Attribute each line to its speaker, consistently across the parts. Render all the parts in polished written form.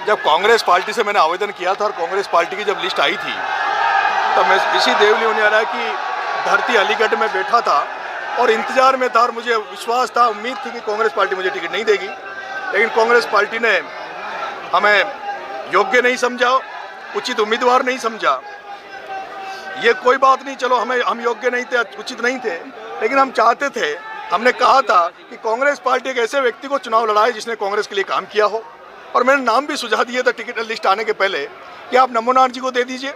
Speaker 1: जब कांग्रेस पार्टी से मैंने आवेदन किया था और कांग्रेस पार्टी की जब लिस्ट आई थी तब मैं इसी देवली उनियारा की धरती अलीगढ़ में बैठा था और इंतजार में था और मुझे विश्वास था, उम्मीद थी कि कांग्रेस पार्टी मुझे टिकट नहीं देगी। लेकिन कांग्रेस पार्टी ने हमें योग्य नहीं समझा, उचित उम्मीदवार नहीं समझा। ये कोई बात नहीं, चलो हम योग्य नहीं थे, उचित नहीं थे, लेकिन हम चाहते थे, हमने कहा था कि कांग्रेस पार्टी एक ऐसे व्यक्ति को चुनाव लड़ाए जिसने कांग्रेस के लिए काम किया हो। और मैंने नाम भी सुझा दिए थे टिकट लिस्ट आने के पहले कि आप नमोनाथ जी को दे दीजिए,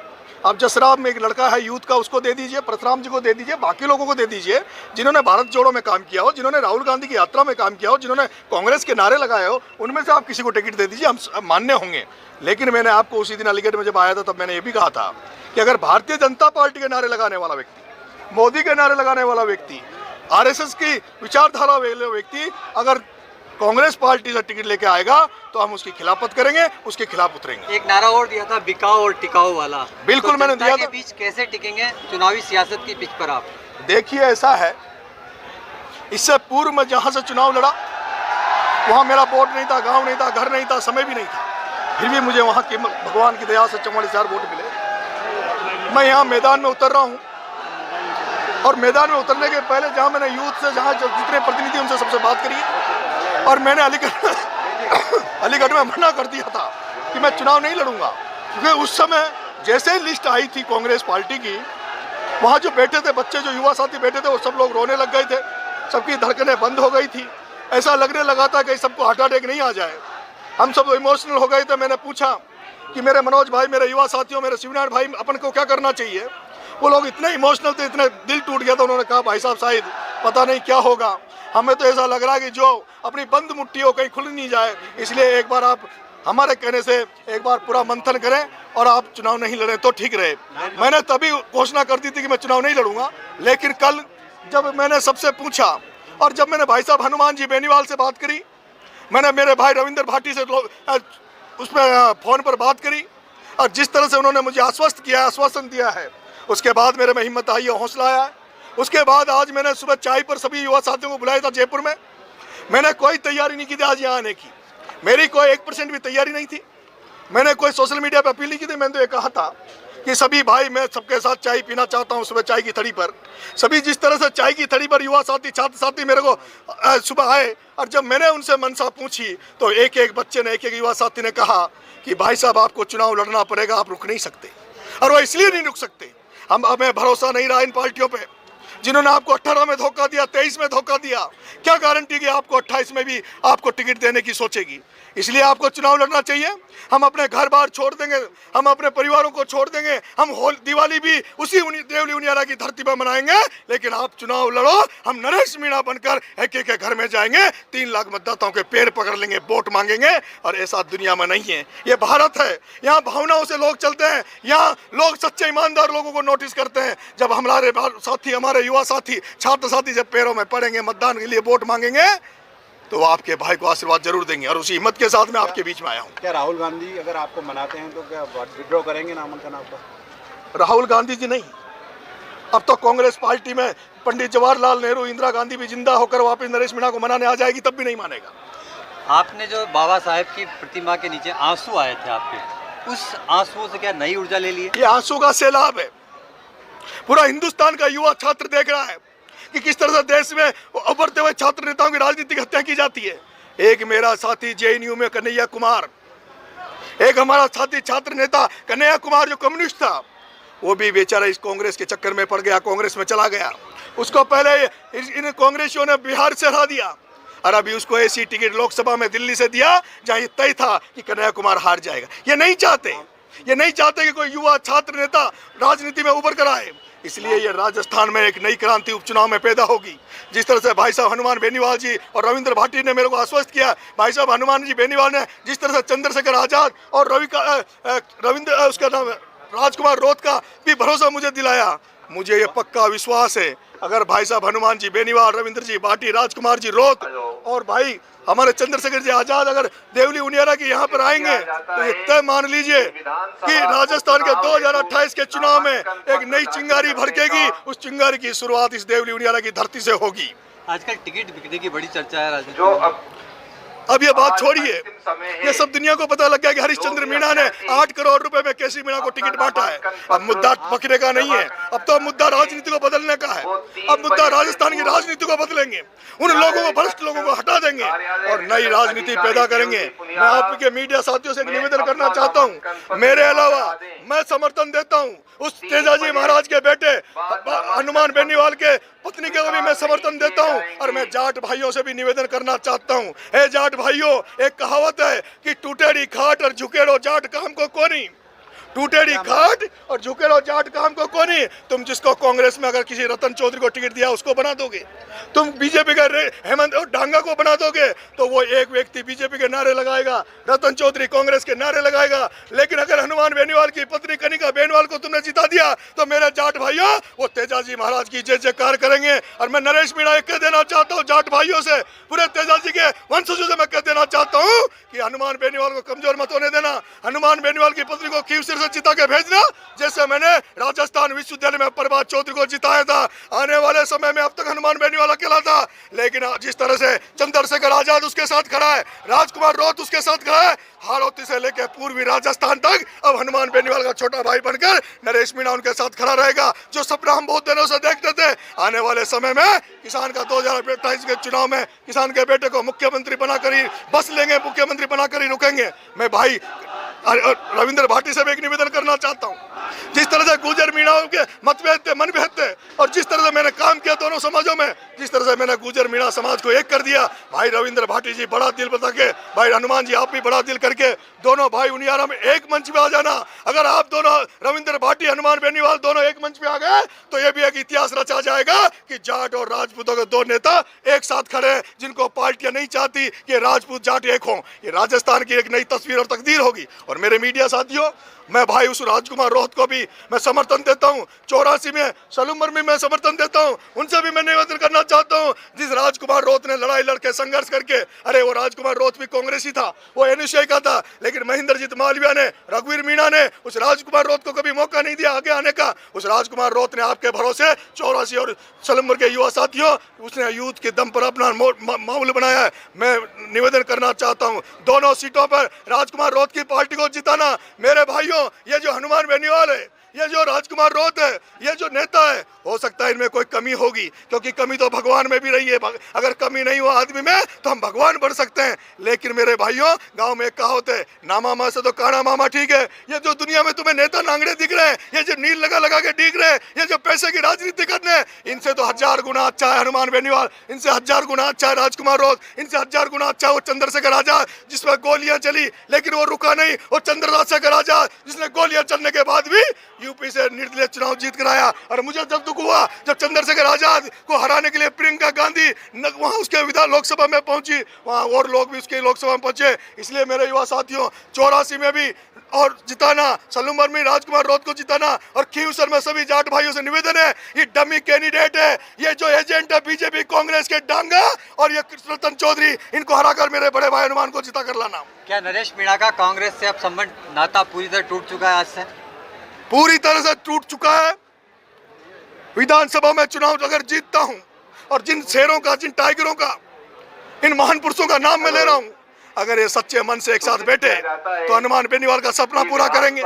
Speaker 1: आप जसराब में एक लड़का है यूथ का उसको दे दीजिए, परशुराम जी को दे दीजिए, बाकी लोगों को दे दीजिए जिन्होंने भारत जोड़ो में काम किया हो, जिन्होंने राहुल गांधी की यात्रा में काम किया हो, जिन्होंने कांग्रेस के नारे लगाए हो, उनमें से आप किसी को टिकट दे दीजिए, हम मान्य होंगे। लेकिन मैंने आपको उसी दिन अलीगढ़ में जब आया था तब मैंने ये भी कहा था कि अगर भारतीय जनता पार्टी के नारे लगाने वाला व्यक्ति, मोदी के नारे लगाने वाला व्यक्ति, आरएसएस की विचारधारा वाले व्यक्ति अगर कांग्रेस पार्टी से टिकट लेके आएगा तो हम उसकी खिलाफत करेंगे, उसके खिलाफ उतरेंगे।
Speaker 2: एक नारा और दिया था, बिकाऊ और टिकाऊ वाला।
Speaker 1: बिल्कुल
Speaker 2: तो
Speaker 1: मैंने दिया था।
Speaker 2: बीच कैसे टिकेंगे चुनावी सियासत की पिच पर आप?
Speaker 1: देखिए ऐसा है, इससे पूर्व मैं जहां से चुनाव लड़ा वहां मेरा वोट नहीं था, गांव नहीं था, घर नहीं था, समय भी नहीं था, फिर भी मुझे वहां की भगवान की दया से 44,000 वोट मिले। मैं यहाँ मैदान में उतर रहा हूँ और मैदान में उतरने के पहले जहाँ मैंने यूथ से जहाँ जितने प्रतिनिधि उनसे सबसे बात करी और मैंने अलीगढ़ में मना कर दिया था कि मैं चुनाव नहीं लड़ूंगा, क्योंकि उस समय जैसे ही लिस्ट आई थी कांग्रेस पार्टी की, वहाँ जो बैठे थे बच्चे, जो युवा साथी बैठे थे, वो सब लोग रोने लग गए थे, सबकी धड़कनें बंद हो गई थी, ऐसा लगने लगा था कि सबको हार्ट अटैक नहीं आ जाए। हम सब इमोशनल हो गए थे। मैंने पूछा कि मेरे मनोज भाई, मेरे युवा साथियों, मेरे शिवनारायण भाई, अपन को क्या करना चाहिए? वो लोग इतने इमोशनल थे, इतने दिल टूट गया था। उन्होंने कहा भाई साहब शायद पता नहीं क्या होगा, हमें तो ऐसा लग रहा है कि जो अपनी बंद मुट्ठी हो कहीं खुल नहीं जाए, इसलिए एक बार आप हमारे कहने से एक बार पूरा मंथन करें और आप चुनाव नहीं लड़ें तो ठीक रहे। मैंने तभी घोषणा कर दी थी कि मैं चुनाव नहीं लड़ूंगा। लेकिन कल जब मैंने सबसे पूछा और जब मैंने भाई साहब हनुमान जी बेनीवाल से बात करी, मैंने मेरे भाई रविंद्र भाटी से उस पर फोन पर बात करी और जिस तरह से उन्होंने मुझे आश्वस्त किया, आश्वासन दिया है, उसके बाद मेरे में हिम्मत आई है, हौसला आया है। उसके बाद आज मैंने सुबह चाय पर सभी युवा साथियों को बुलाया था जयपुर में। मैंने कोई तैयारी नहीं की थी आज यहाँ आने की, मेरी कोई 1% भी तैयारी नहीं थी। मैंने कोई सोशल मीडिया पर अपील नहीं की थी। मैंने तो ये कहा था कि सभी भाई, मैं सबके साथ चाय पीना चाहता हूँ सुबह चाय की थड़ी पर। सभी जिस तरह से चाय की थड़ी पर युवा साथी, छात्र साथी मेरे को सुबह आए और जब मैंने उनसे मनसा पूछी तो एक एक बच्चे ने, एक एक युवा साथी ने कहा कि भाई साहब आपको चुनाव लड़ना पड़ेगा, आप रुक नहीं सकते। और वो इसलिए नहीं रुक सकते, हमें भरोसा नहीं रहा इन पार्टियों पे जिन्होंने आपको 18 में धोखा दिया, 23 में धोखा दिया। क्या गारंटी कि आपको 28 में भी आपको टिकट देने की सोचेगी? इसलिए आपको चुनाव लड़ना चाहिए। हम अपने घर बार छोड़ देंगे, हम अपने परिवारों को छोड़ देंगे, हम दिवाली भी उसी देवली उनियारा की धरती पर मनाएंगे, लेकिन आप चुनाव लड़ो। हम नरेश मीणा बनकर एक एक के घर में जाएंगे, 3 लाख मतदाताओं के पैर पकड़ लेंगे, वोट मांगेंगे। और ऐसा दुनिया में नहीं है, ये भारत है, यहाँ भावनाओं से लोग चलते हैं, यहाँ लोग सच्चे ईमानदार लोगों को नोटिस करते हैं। जब हमारे साथी, हमारे युवा साथी, छात्र साथी जब पैरों में पड़ेंगे, मतदान के लिए वोट मांगेंगे, तो आपके भाई को आशीर्वाद जरूर देंगे। और उसी हिम्मत के साथ मैं आपके बीच में आया हूँ।
Speaker 3: क्या राहुल गांधी अगर आपको मनाते हैं तो क्या विड्रॉ करेंगे नामांकन आपका?
Speaker 1: राहुल गांधी जी नहीं, अब तो कांग्रेस पार्टी में पंडित जवाहरलाल नेहरू, इंदिरा गांधी भी जिंदा होकर वापस नरेश मीणा को मनाने आ जाएगी, तब भी नहीं मानेगा।
Speaker 2: आपने जो बाबा साहेब की प्रतिमा के नीचे आंसू आए थे आपके, उस आंसुओं से क्या नई ऊर्जा ले ली?
Speaker 1: ये आंसू का सैलाब है। पूरा हिंदुस्तान का युवा छात्र देख रहा है कि किस तरह से देश में उभरते हुए छात्र नेताओं की राजनीतिक हत्या की जाती है। एक मेरा साथी जेएनयू में कन्हैया कुमार, एक हमारा साथी छात्र नेता कन्हैया कुमार जो कम्युनिस्ट था, वो भी बेचारा इस कांग्रेस के चक्कर में पड़ गया, कांग्रेस में चला गया। उसको पहले इन कांग्रेसियों ने बिहार से हरा दिया और अभी उसको ऐसी टिकट लोकसभा में दिल्ली से दिया जहां ये तय था कि कन्हैया कुमार हार जाएगा। ये नहीं चाहते कि कोई युवा छात्र नेता राजनीति में उभर कर आए। इसलिए ये राजस्थान में एक नई क्रांति उपचुनाव में पैदा होगी। जिस तरह से भाई साहब हनुमान बेनीवाल जी और रविंद्र भाटी ने मेरे को आश्वस्त किया, भाई साहब हनुमान जी बेनीवाल ने जिस तरह से चंद्रशेखर आजाद और उसका नाम राजकुमार रोत का भी भरोसा मुझे दिलाया, मुझे ये पक्का विश्वास है अगर भाई साहब हनुमान जी बेनीवाल, रविंद्र जी भाटी, राजकुमार जी रोत और भाई हमारे चंद्रशेखर जी आजाद अगर देवली उनियारा के यहाँ पर आएंगे तो ये तय मान लीजिए कि राजस्थान के 2028 के चुनाव में एक नई चिंगारी भड़केगी। उस चिंगारी की शुरुआत इस देवली उनियारा की धरती से होगी।
Speaker 2: आजकल टिकट बिकने की बड़ी चर्चा है राजनीति में।
Speaker 1: अब ये बात छोड़िए, ये सब दुनिया को पता लग गया कि हरिश्चंद्र मीणा ने 8 करोड़ रुपए में केसी मीणा को टिकट बांटा है। अब मुद्दा बकरे का नहीं है, अब तो मुद्दा राजनीति को बदलने का है। अब मुद्दा राजस्थान की राजनीति को बदलेंगे, उन लोगों को, भ्रष्ट लोगों को हटा देंगे और नई राजनीति पैदा करेंगे। मैं आपके मीडिया साथियों से एक निवेदन करना चाहता हूँ, मेरे अलावा मैं समर्थन देता हूँ उस तेजाजी महाराज के बेटे हनुमान बेनीवाल के पत्नी के भी मैं समर्थन देता हूं। और मैं जाट भाइयों से भी निवेदन करना चाहता हूं, हे जाट भाइयों, एक कहावत है कि टूटेड़ी खाट और झुकेड़ो जाट काम को कोनी। टूटेड़ी खाट और झुकेड़ो जाट काम को कोनी। तुम जिसको कांग्रेस में अगर किसी रतन चौधरी को टिकट दिया उसको बना दोगे, तुम बीजेपी का हेमंत और डांगा को बना दोगे तो वो एक व्यक्ति बीजेपी के नारे लगाएगा, रतन चौधरी कांग्रेस के नारे लगाएगा। लेकिन अगर हनुमान बेनीवाल की पत्नी कनिका बेनीवाल को तुमने जिता दिया तो मेरे जाट भाइयों वो तेजाजी महाराज की जय जयकार करेंगे। और मैं नरेश मीणा कह देना चाहता हूँ जाट भाइयों से, पूरे तेजाजी के वंशजों से मैं कह देना चाहता हूँ कि हनुमान बेनीवाल को कमजोर मत होने देना। हनुमान बेनीवाल की पत्नी को खीवसर से जिता के भेजना, जैसे मैंने राजस्थान विश्वविद्यालय में प्रभात चौधरी को जिताया था। आने वाले समय में अब तक हनुमान बेनीवाल अकेला था, लेकिन जिस तरह से चंद्रशेखर आजाद उसके साथ खड़ा है, राजकुमार रोत उसके साथ खड़ा है, हाड़ौती से लेकर पूर्वी राजस्थान तक अब हनुमान बेनीवाल का छोटा भाई बनकर नरेश मीणा उनके साथ खड़ा रहेगा। जो सपना हम बहुत दिनों से देखते थे, आने वाले समय में किसान का 2028 के चुनाव में किसान के बेटे को मुख्यमंत्री बनाकर ही बस लेंगे, मुख्यमंत्री बनाकर ही रुकेंगे। मैं भाई रविंद्र भाटी से भी एक निवेदन करना चाहता हूँ, जिस तरह से गुर्जर मीणाओं के मतभेद थे, मनभेद थे, और जिस तरह से मैंने काम किया दोनों समाजों में, जिस तरह से मैंने गुर्जर मीणा समाज को एक कर दिया, भाई रविंद्र भाटी जी बड़ा दिल बता के, भाई हनुमान जी आप भी बड़ा दिल करके दोनों भाई उनियारा में एक मंच पे आ जाना। अगर आप दोनों रविंद्र भाटी हनुमान बेनीवाल दोनों एक मंच पे आ गए तो ये भी एक इतिहास रचा जाएगा कि जाट और राजपूतों के दो नेता एक साथ खड़े, जिनको पार्टियां नहीं चाहती कि राजपूत जाट एक हों। ये राजस्थान की एक नई तस्वीर और तकदीर होगी। और मेरे मीडिया साथियों, मैं भाई उस राजकुमार रोहत को भी मैं समर्थन देता हूं, 84 में सलूमर में मैं समर्थन देता हूं, उनसे भी मैं निवेदन करना चाहता हूं। जिस राजकुमार रोहत ने लड़ाई लड़के संघर्ष करके, अरे वो राजकुमार रोहत भी कांग्रेसी था, वो एनएसए का था, लेकिन महेंद्रजीत मालविया ने, रघुवीर मीणा ने उस राजकुमार रोहत को कभी मौका नहीं दिया आगे आने का। उस राजकुमार रोहत ने आपके भरोसे 84 और सलूमर के युवा साथियों, उसने यूथ के दम पर अपना मामूल बनाया है। मैं निवेदन करना चाहता हूं, दोनों सीटों पर राजकुमार रोहत की पार्टी को जिताना। मेरे भाइयों, ये जो हनुमान बेनीवाल है, ये जो राजकुमार रोहत है, ये जो नेता है, हो सकता है इनमें कोई कमी होगी, क्योंकि कमी तो भगवान में भी रही है। अगर कमी नहीं हो आदमी में तो हम भगवान बन सकते हैं। लेकिन मेरे भाइयों, गांव में एक कहावत है, ना मामा से तो काना मामा ठीक है। ये जो दुनिया में तुम्हें नेता नांगड़े दिख रहे हैं, ये जो नील लगा लगा के दिख रहे हैं, ये जो पैसे की राजनीति करने हैं, इनसे तो 1000 गुना अच्छा है हनुमान बेनीवाल, इनसे 1000 गुना अच्छा है राजकुमार रोहत, इनसे 1000 गुना अच्छा है वो चंद्रशेखर आजाद जिसमें गोलियां चली लेकिन वो रुका नहीं, और चंद्रशेखर आजाद जिसने गोलियां चलने के बाद भी यूपी से निर्दलीय चुनाव जीत कर आया। और मुझे जब दुख हुआ जब चंद्रशेखर आजाद को हराने के लिए प्रियंका गांधी वहां उसके विधान लोकसभा में पहुंची, वहां और लोग भी उसके लोकसभा में पहुंचे। इसलिए मेरे युवा साथियों, 84 में भी और जिताना, सलूमर में राजकुमार रोहत को जिताना, और खीवसर में सभी जाट भाइयों से निवेदन है, ये डमी कैंडिडेट है, ये जो एजेंट है बीजेपी कांग्रेस के डांगा और ये रतन चौधरी, इनको हराकर मेरे बड़े भाई हनुमान को जिता कर लाना।
Speaker 2: क्या नरेश मीणा का कांग्रेस से अब संबंध, नाता पूरी तरह टूट चुका है आज से?
Speaker 1: पूरी तरह से टूट चुका है। विधानसभा में चुनाव अगर जीतता हूं, और जिन शेरों का, जिन टाइगरों का, इन महान पुरुषों का नाम मैं ले रहा हूं, अगर ये सच्चे मन से एक साथ बैठे तो हनुमान बेनीवाल का सपना पूरा करेंगे।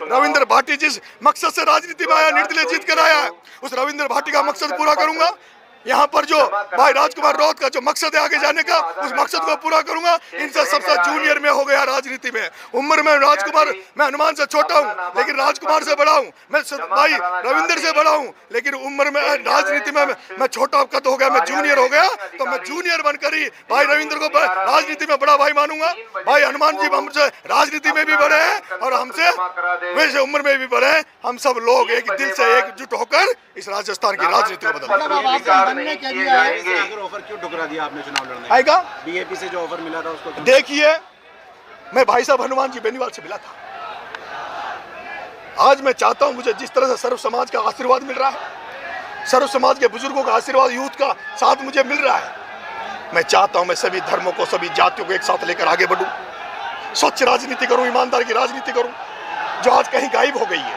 Speaker 1: रविंद्र भाटी जिस मकसद से राजनीति में आया, निर्दलीय जीत कर आया है, उस रविंद्र भाटी का मकसद पूरा करूंगा। यहाँ पर जो भाई राजकुमार रोहत का जो मकसद है आगे जाने का, उस मकसद को पूरा करूंगा। इनसे सबसे जूनियर में हो गया राजनीति में, उम्र में राजकुमार, मैं हनुमान से छोटा हूँ लेकिन राजकुमार से बड़ा हूँ, मैं भाई रविंद्र से बड़ा हूँ, लेकिन उम्र में राजनीति में मैं छोटा कद हो गया, मैं जूनियर हो गया। तो मैं जूनियर बनकर ही भाई रविंद्र को राजनीति में बड़ा भाई मानूंगा। भाई हनुमान जी हमसे राजनीति में भी बड़े हैं और हमसे वैसे उम्र में भी बड़े हैं। हम सब लोग एक दिल से एकजुट होकर इस राजस्थान की राजनीति को बदलेंगे।
Speaker 3: अगर ऑफर क्यों ठुकरा दिया आपने चुनाव लड़ने का?
Speaker 1: आएगा
Speaker 3: बीएपी से जो ऑफर मिला था उसको
Speaker 1: देखिए, मैं भाई साहब हनुमान जी बेनीवाल से मिला था। आज मैं चाहता हूं, मुझे जिस तरह से सर्व समाज का आशीर्वाद मिल रहा है, सर्व समाज के बुजुर्गों का आशीर्वाद, यूथ का साथ मुझे मिल रहा है, मैं चाहता हूं मैं सभी धर्मों को, सभी जातियों को एक साथ लेकर आगे बढ़ूं, स्वच्छ राजनीति करूं, ईमानदारी की राजनीति करूं, जो आज कहीं गायब हो गई है,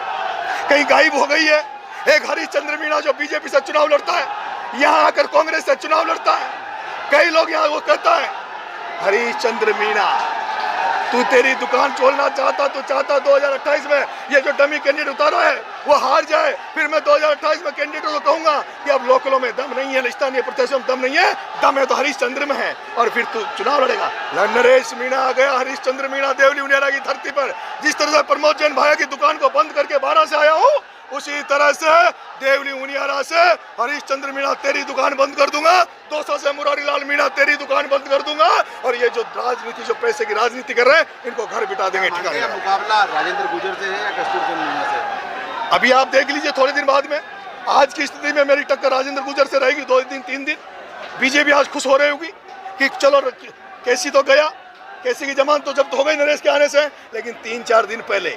Speaker 1: कहीं गायब हो गई है। एक हरिश्चंद्र मीणा जो बीजेपी से चुनाव लड़ता है, यहाँ आकर कांग्रेस से चुनाव लड़ता है। कई लोग यहाँ वो कहता है हरीशचंद्र मीणा, तू तेरी दुकान छोड़ना चाहता तो चाहता 2028 में ये जो डमी कैंडिडेट उतारा है वो हार जाए, फिर मैं 2028 में कैंडिडेट को कहूंगा कि अब लोकलों में दम नहीं है, स्थानीय प्रत्याशियों में दम नहीं है, दम है तो हरीशचंद्र में है, और फिर तू चुनाव लड़ेगा। नरेश मीणा आ गया, हरीशचंद्र मीणा देवली उनियारा की धरती पर। जिस तरह से प्रमोद जैन भाई की दुकान को बंद करके 12 से आया हूँ, उसी तरह से देवली उनियारा से हरीशचंद्र मीणा तेरी दुकान बंद कर दूंगा, 200 से मुरारी लाल मीणा तेरी दुकान बंद कर दूंगा, और ये जो राजनीति, जो पैसे की राजनीति कर रहे हैं, इनको घर बिठा देंगे ठिकाने।
Speaker 3: का मुकाबला राजेंद्र गुर्जर से है या कस्तूरचंद मीणा से?
Speaker 1: अभी आप देख लीजिए थोड़े दिन बाद में। आज की स्थिति में मेरी टक्कर राजेंद्र गुर्जर से रहेगी 2 दिन 3 दिन। बीजेपी आज खुश हो रही होगी कि चलो केसी तो गया, केसी की जमानत तो जब्त हो गई नरेश के आने से, लेकिन 3-4 दिन पहले,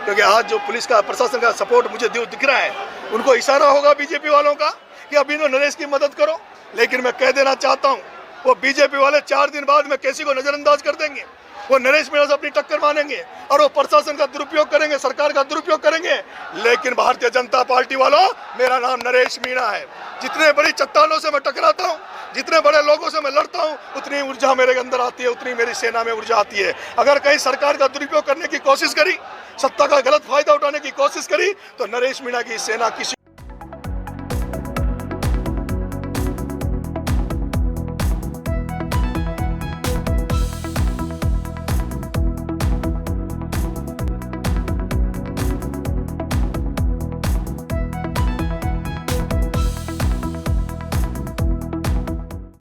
Speaker 1: क्योंकि आज जो पुलिस का प्रशासन का सपोर्ट मुझे दिख रहा है, उनको इशारा होगा बीजेपी वालों का कि अभी इन्होंने नरेश की मदद करो। लेकिन मैं कह देना चाहता हूँ, वो बीजेपी वाले 4 दिन बाद में केसी को नजरअंदाज कर देंगे, वो नरेश मीणा से अपनी टक्कर मानेंगे और वो प्रशासन का दुरुपयोग करेंगे, सरकार का दुरुपयोग करेंगे। लेकिन भारतीय जनता पार्टी वालों, मेरा नाम नरेश मीणा है। जितने बड़ी चट्टानों से मैं टकराता हूँ, जितने बड़े लोगों से मैं लड़ता हूँ, उतनी ऊर्जा मेरे अंदर आती है, उतनी मेरी सेना में ऊर्जा आती है। अगर कहीं सरकार का दुरुपयोग करने की कोशिश करी, सत्ता का गलत फायदा उठाने की कोशिश करी, तो नरेश मीणा की सेना किसी